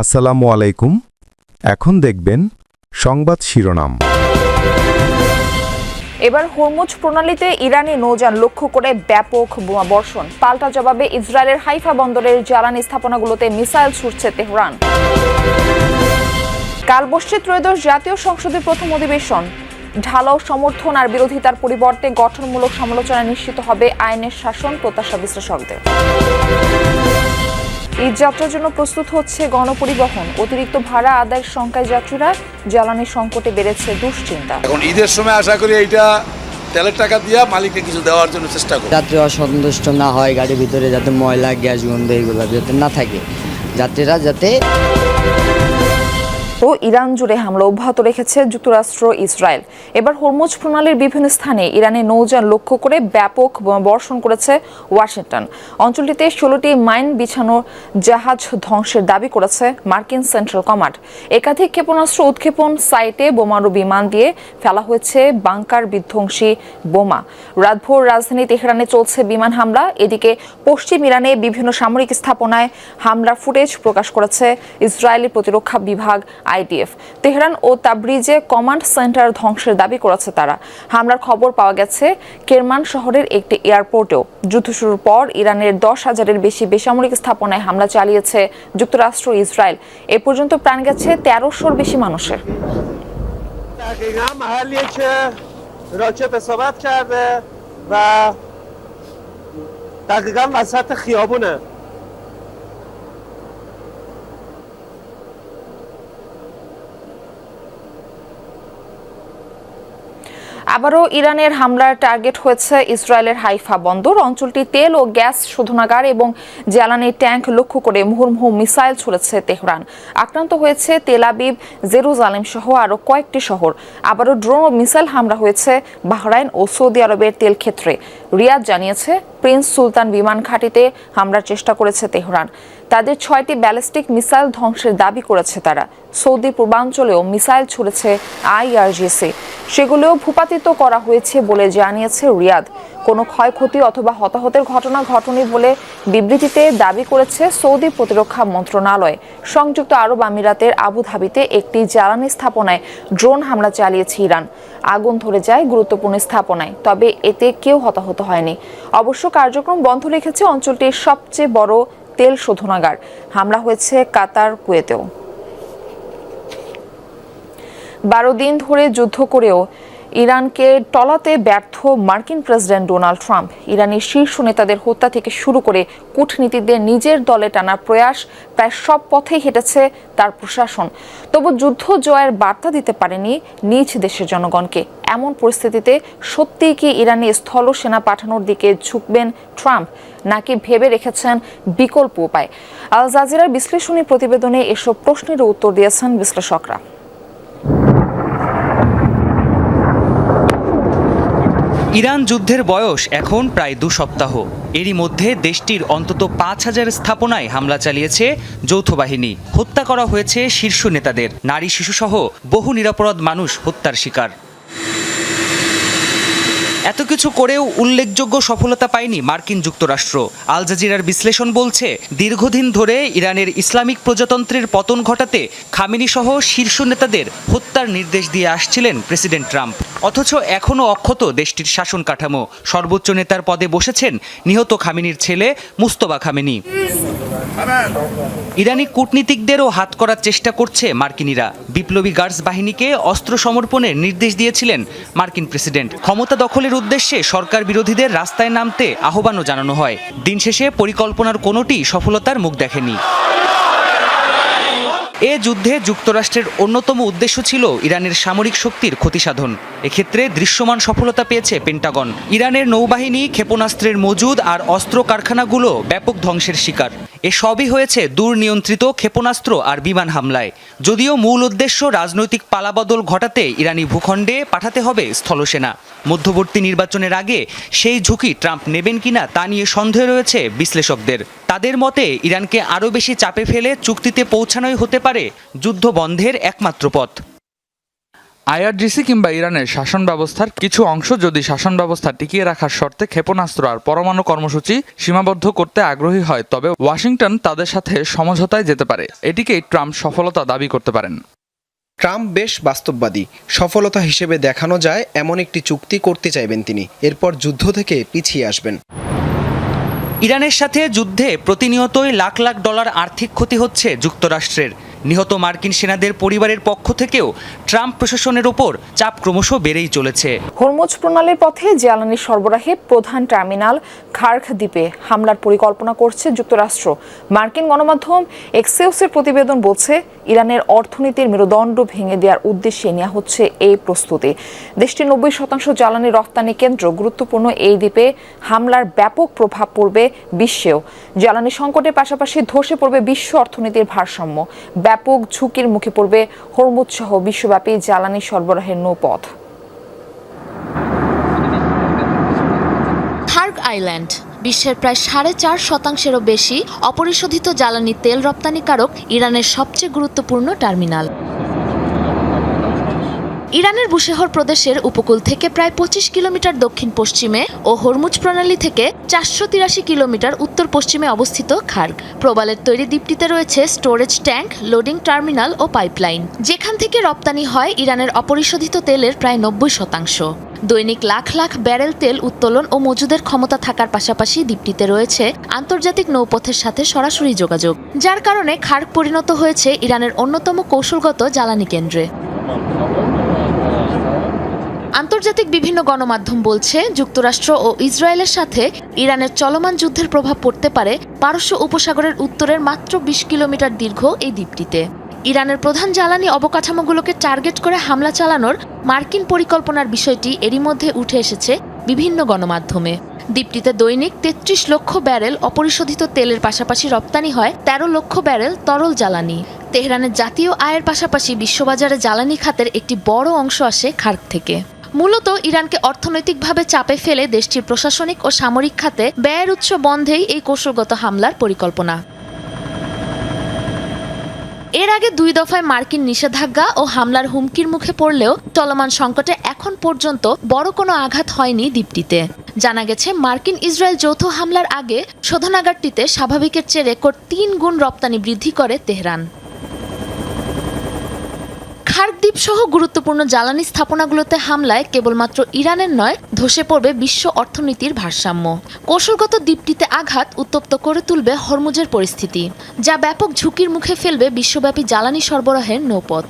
আসসালামু আলাইকুম। এখন দেখবেন সংবাদ শিরোনাম। এবার হরমুজ প্রণালীতে ইরানি নৌযান লক্ষ্য করে ব্যাপক বোমা বর্ষণ। পাল্টা জবাবে ইসরায়েলের হাইফা বন্দরের জ্বালানি স্থাপনাগুলোতে মিসাইল ছুড়ছে তেহরান। কাল বসছে ত্রয়োদশ জাতীয় সংসদের প্রথম অধিবেশন। ঢালাও সমর্থন আর বিরোধিতার পরিবর্তে গঠনমূলক সমালোচনা নিশ্চিত হবে আইনের শাসন, প্রত্যাশা বিশ্লেষকদের। ঈদ যাত্রার জন্য প্রস্তুত হচ্ছে গণপরিবহন। অতিরিক্ত ভাড়া আদায়ের শঙ্কায় যাত্রীরা, জ্বালানি সংকটে বেড়েছে দুশ্চিন্তা। এখন ঈদের সময় আশা করি এইটা তেলের টাকা দিয়ে মালিককে কিছু দেওয়ার জন্য চেষ্টা করি। যাত্রী অসন্তুষ্ট না হয়, গাড়ির ভিতরে যাতে ময়লা, গ্যাস গন্ধ এগুলো যাতে না থাকে, যাত্রীরা যাতে। ও ইরান জুড়ে হামলা অব্যাহত রেখেছে যুক্তরাষ্ট্র, ইসরায়েল। এবার হরমুজ প্রণালীর বিভিন্ন স্থানে ইরানের নৌযান লক্ষ্য করে ব্যাপক বর্ষণ করেছে ওয়াশিংটন। অঞ্চলটিতে 16টি মাইন বিছানো জাহাজ ধ্বংসের দাবি করেছে মার্কিন সেন্ট্রাল কমান্ড। একাধিক ক্ষেপণাস্ত্র উৎক্ষেপণ সাইটে বোমারু বিমান দিয়ে ফেলা হয়েছে বাংকার বিধ্বংসী বোমা। রাতভর রাজধানী তেহরানে চলছে বিমান হামলা। এদিকে পশ্চিম ইরানে বিভিন্ন সামরিক স্থাপনায় হামলার ফুটেজ প্রকাশ করেছে ইসরায়েলি প্রতিরক্ষা বিভাগ আইডিএফ। তেহরান ও তাবরিজে কমান্ড সেন্টার ধ্বংসের দাবি করেছে তারা। হামলার খবর পাওয়া গেছে কেরমান শহরের একটি এয়ারপোর্টেও। যুদ্ধ শুরুর পর ইরানের 10,000-এর বেশি বেসামরিক স্থাপনায় হামলা চালিয়েছে যুক্তরাষ্ট্র, ইসরায়েল। এ পর্যন্ত প্রাণ গেছে 1300-র বেশি মানুষের। আবারও ইরানের হামলার টার্গেট হয়েছে ইসরায়েলের হাইফা বন্দর। অঞ্চলটি তেল ও গ্যাস শোধনাগার এবং জ্বালানির ট্যাঙ্ক লক্ষ্য করে মুহুর্মুহু মিসাইল ছুড়েছে তেহরান। আক্রান্ত হয়েছে তেল আবিব, জেরুজালেম সহ আরও কয়েকটি শহর। আবারও ড্রোন ও মিসাইল হামলা হয়েছে বাহরাইন ও সৌদি আরবের তেল ক্ষেত্রে। রিয়াদ জানিয়েছে প্রিন্স সুলতান বিমান ঘাঁটিতে হামলার চেষ্টা করেছে তেহরান। তাদের 6টি ব্যালিস্টিক মিসাইল ধ্বংসের দাবি করেছে তারা। সৌদি পূর্বাঞ্চলেও মিসাইল ছুড়েছে আইআরজিসি। সেগুলোও ভূপাতিত করা হয়েছে বলে জানিয়েছে রিয়াদ। কোনো ক্ষয়ক্ষতি অথবা হতাহতের ঘটনা ঘটেনি বলে বিবৃতিতে দাবি করেছে সৌদি প্রতিরক্ষা মন্ত্রণালয়। সংযুক্ত আরব আমিরাতের আবুধাবিতে একটি জ্বালানি স্থাপনায় ড্রোন হামলা চালিয়েছে ইরান। আগুন ধরে যায় গুরুত্বপূর্ণ স্থাপনায়, তবে এতে কেউ হতাহত হয়নি। অবশ্য কার্যক্রম বন্ধ রেখেছে অঞ্চলটির সবচেয়ে বড় তেল শোধনাগার। হামলা হয়েছে কাতার, কুয়েতেও। 12 দিন ধরে যুদ্ধ করেও ইরানকে টলাতে ব্যর্থ মার্কিন প্রেসিডেন্ট ডোনাল্ড ট্রাম্প। ইরানের শীর্ষ নেতাদের হত্যা থেকে শুরু করে কূটনীতিকদের নিজের দলে টানার প্রয়াস, প্রায় সব পথেই হেঁটেছে তার প্রশাসন। তবু যুদ্ধ জয়ের বার্তা দিতে পারেনি নিজ দেশের জনগণকে। এমন পরিস্থিতিতে সত্যিই কি ইরানে স্থল সেনা পাঠানোর দিকে ঝুঁকবেন ট্রাম্প, নাকি ভেবে রেখেছেন বিকল্প উপায়? আল জাজিরার বিশ্লেষণী প্রতিবেদনে এসব প্রশ্নের উত্তর দিয়েছেন বিশ্লেষকরা। ইরান যুদ্ধের বয়স এখন প্রায় 2 সপ্তাহ। এরই মধ্যে দেশটির অন্তত 5,000 স্থাপনায় হামলা চালিয়েছে যৌথ বাহিনী। হত্যা করা হয়েছে শীর্ষ নেতাদের, নারী শিশুসহ বহু নিরপরাধ মানুষ হত্যার শিকার। এত কিছু করেও উল্লেখযোগ্য সফলতা পায়নি মার্কিন যুক্তরাষ্ট্র। আল জাজিরার বিশ্লেষণ বলছে, দীর্ঘদিন ধরে ইরানের ইসলামিক প্রজাতন্ত্রের পতন ঘটাতে খামেনি সহ শীর্ষ নেতাদের হত্যার নির্দেশ দিয়ে আসছিলেন প্রেসিডেন্ট ট্রাম্প। অথচ এখনও অক্ষত দেশটির শাসন কাঠামো। সর্বোচ্চ নেতার পদে বসেছেন নিহত খামেনির ছেলে মুস্তফা খামেনি। ইরানি কূটনীতিকদেরও হাত করার চেষ্টা করছে মার্কিনিরা। বিপ্লবী গার্ডস বাহিনীকে অস্ত্র সমর্পণের নির্দেশ দিয়েছিলেন মার্কিন প্রেসিডেন্ট। ক্ষমতা দখলের উদ্দেশ্যে সরকার বিরোধীদের রাস্তায় নামতে আহ্বানও জানানো হয়। দিন শেষে পরিকল্পনার কোনোটি সফলতার মুখ দেখেনি। এ যুদ্ধে যুক্তরাষ্ট্রের অন্যতম উদ্দেশ্য ছিল ইরানের সামরিক শক্তির ক্ষতিসাধন। এক্ষেত্রে দৃশ্যমান সফলতা পেয়েছে পেন্টাগন। ইরানের নৌবাহিনী, ক্ষেপণাস্ত্রের মজুদ আর অস্ত্র কারখানাগুলো ব্যাপক ধ্বংসের শিকার। এসবই হয়েছে দুর্নিয়ন্ত্রিত ক্ষেপণাস্ত্র আর বিমান হামলায়। যদিও মূল উদ্দেশ্য রাজনৈতিক পালাবদল ঘটাতে ইরানি ভূখণ্ডে পাঠাতে হবে স্থলসেনা। মধ্যবর্তী নির্বাচনের আগে সেই ঝুঁকি ট্রাম্প নেবেন কিনা তা নিয়ে সন্দেহ রয়েছে বিশ্লেষকদের। তাদের মতে ইরানকে আরও বেশি চাপে ফেলে চুক্তিতে পৌঁছানোই হতে পারে যুদ্ধ বন্ধের একমাত্র পথ। আইআরজিসি কিংবা ইরানের শাসন ব্যবস্থার কিছু অংশ যদি শাসন ব্যবস্থা টিকিয়ে রাখার শর্তে ক্ষেপণাস্ত্র আর পরমাণু কর্মসূচি সীমাবদ্ধ করতে আগ্রহী হয়, তবে ওয়াশিংটন তাদের সাথে সমঝোতায় যেতে পারে। এটিকেই ট্রাম্প সফলতা দাবি করতে পারেন। ট্রাম্প বেশ বাস্তববাদী। সফলতা হিসেবে দেখানো যায় এমন একটি চুক্তি করতে চাইবেন তিনি, এরপর যুদ্ধ থেকে পিছিয়ে আসবেন। ইরানের সাথে যুদ্ধে প্রতিনিয়তই লাখ লাখ ডলার আর্থিক ক্ষতি হচ্ছে যুক্তরাষ্ট্রের। নিহত মার্কিন সেনাদের পরিবারের পক্ষ থেকেও ট্রাম্প প্রশাসনের ওপর চাপ ক্রমশ বেড়েই চলেছে। হরমুজ প্রণালীর পথে জ্বালানি সরবরাহে প্রধান টার্মিনাল খার্ক দ্বীপে হামলার পরিকল্পনা করছে যুক্তরাষ্ট্র। মার্কিন গণমাধ্যম এক্সিওসের প্রতিবেদন বলছে, ইরানের অর্থনীতির মেরুদণ্ড ভেঙে দেওয়ার উদ্দেশ্যে নেওয়া হচ্ছে এই প্রস্তুতি। দেশটির 90% জ্বালানি রপ্তানি কেন্দ্র গুরুত্বপূর্ণ এই দ্বীপে হামলার ব্যাপক প্রভাব পড়বে বিশ্বেও। জ্বালানি সংকটের পাশাপাশি ধসে পড়বে বিশ্ব অর্থনীতির ভারসাম্য। ব্যাপক ঝুঁকির মুখে পড়বে হরমুজ সহ বিশ্বব্যাপী জ্বালানি সরবরাহের নৌপথ। খার্ক আইল্যান্ড বিশ্বের প্রায় 4.5%-এরও বেশি অপরিশোধিত জ্বালানি তেল রপ্তানিকারক ইরানের সবচেয়ে গুরুত্বপূর্ণ টার্মিনাল। ইরানের বুশেহর প্রদেশের উপকূল থেকে প্রায় 25 কিলোমিটার দক্ষিণ পশ্চিমে ও হরমুজ প্রণালী থেকে 483 কিলোমিটার উত্তর পশ্চিমে অবস্থিত খার্ক প্রবালের তৈরি দ্বীপটিতে রয়েছে স্টোরেজ ট্যাঙ্ক, লোডিং টার্মিনাল ও পাইপলাইন, যেখান থেকে রপ্তানি হয় ইরানের অপরিশোধিত তেলের প্রায় 90%। দৈনিক লাখ লাখ ব্যারেল তেল উত্তোলন ও মজুদের ক্ষমতা থাকার পাশাপাশি দ্বীপটিতে রয়েছে আন্তর্জাতিক নৌপথের সাথে সরাসরি যোগাযোগ, যার কারণে খার্ক পরিণত হয়েছে ইরানের অন্যতম কৌশলগত জ্বালানি কেন্দ্রে। আন্তর্জাতিক বিভিন্ন গণমাধ্যম বলছে, যুক্তরাষ্ট্র ও ইসরায়েলের সাথে ইরানের চলমান যুদ্ধের প্রভাব পড়তে পারে পারস্য উপসাগরের উত্তরের মাত্র 20 কিলোমিটার দীর্ঘ এই দ্বীপটিতে। ইরানের প্রধান জ্বালানি অবকাঠামোগুলোকে টার্গেট করে হামলা চালানোর মার্কিন পরিকল্পনার বিষয়টি এরই মধ্যে উঠে এসেছে বিভিন্ন গণমাধ্যমে। দ্বীপটিতে দৈনিক 33 লক্ষ ব্যারেল অপরিশোধিত তেলের পাশাপাশি রপ্তানি হয় 13 লক্ষ ব্যারেল তরল জ্বালানি। তেহরানের জাতীয় আয়ের পাশাপাশি বিশ্ববাজারে জ্বালানি খাতের একটি বড় অংশ আসে খার্ক থেকে। মূলত ইরানকে অর্থনৈতিকভাবে চাপে ফেলে দেশটির প্রশাসনিক ও সামরিক খাতে ব্যয়ের উৎস বন্ধেই এই কৌশলগত হামলার পরিকল্পনা। এর আগে 2 দফায় মার্কিন নিষেধাজ্ঞা ও হামলার হুমকির মুখে পড়লেও চলমান সংকটে এখন পর্যন্ত বড় কোনো আঘাত হয়নি দ্বীপটিতে। জানা গেছে, মার্কিন ইসরায়েল যৌথ হামলার আগে শোধনাগারটিতে স্বাভাবিকের চেয়ে রেকর্ড 3 গুণ রপ্তানি বৃদ্ধি করে তেহরান। খার্ক দ্বীপ সহ গুরুত্বপূর্ণ জ্বালানি স্থাপনাগুলোতে হামলায় কেবলমাত্র ইরানের নয়, ধসে পড়বে বিশ্ব অর্থনীতির ভারসাম্য। কৌশলগত দ্বীপটিতে আঘাত উত্তপ্ত করে তুলবে হরমুজের পরিস্থিতি, যা ব্যাপক ঝুঁকির মুখে ফেলবে বিশ্বব্যাপী জ্বালানি সরবরাহের নৌপথ।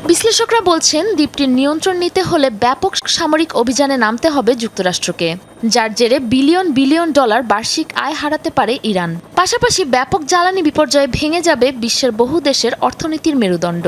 বিশ্লেষকরা বলছেন, দ্বীপটির নিয়ন্ত্রণ নিতে হলে ব্যাপক সামরিক অভিযানে নামতে হবে যুক্তরাষ্ট্রকে, যার জেরে বিলিয়ন বিলিয়ন ডলার বার্ষিক আয় হারাতে পারে ইরান। পাশাপাশি ব্যাপক জ্বালানি বিপর্যয়ে ভেঙে যাবে বিশ্বের বহু দেশের অর্থনীতির মেরুদণ্ড।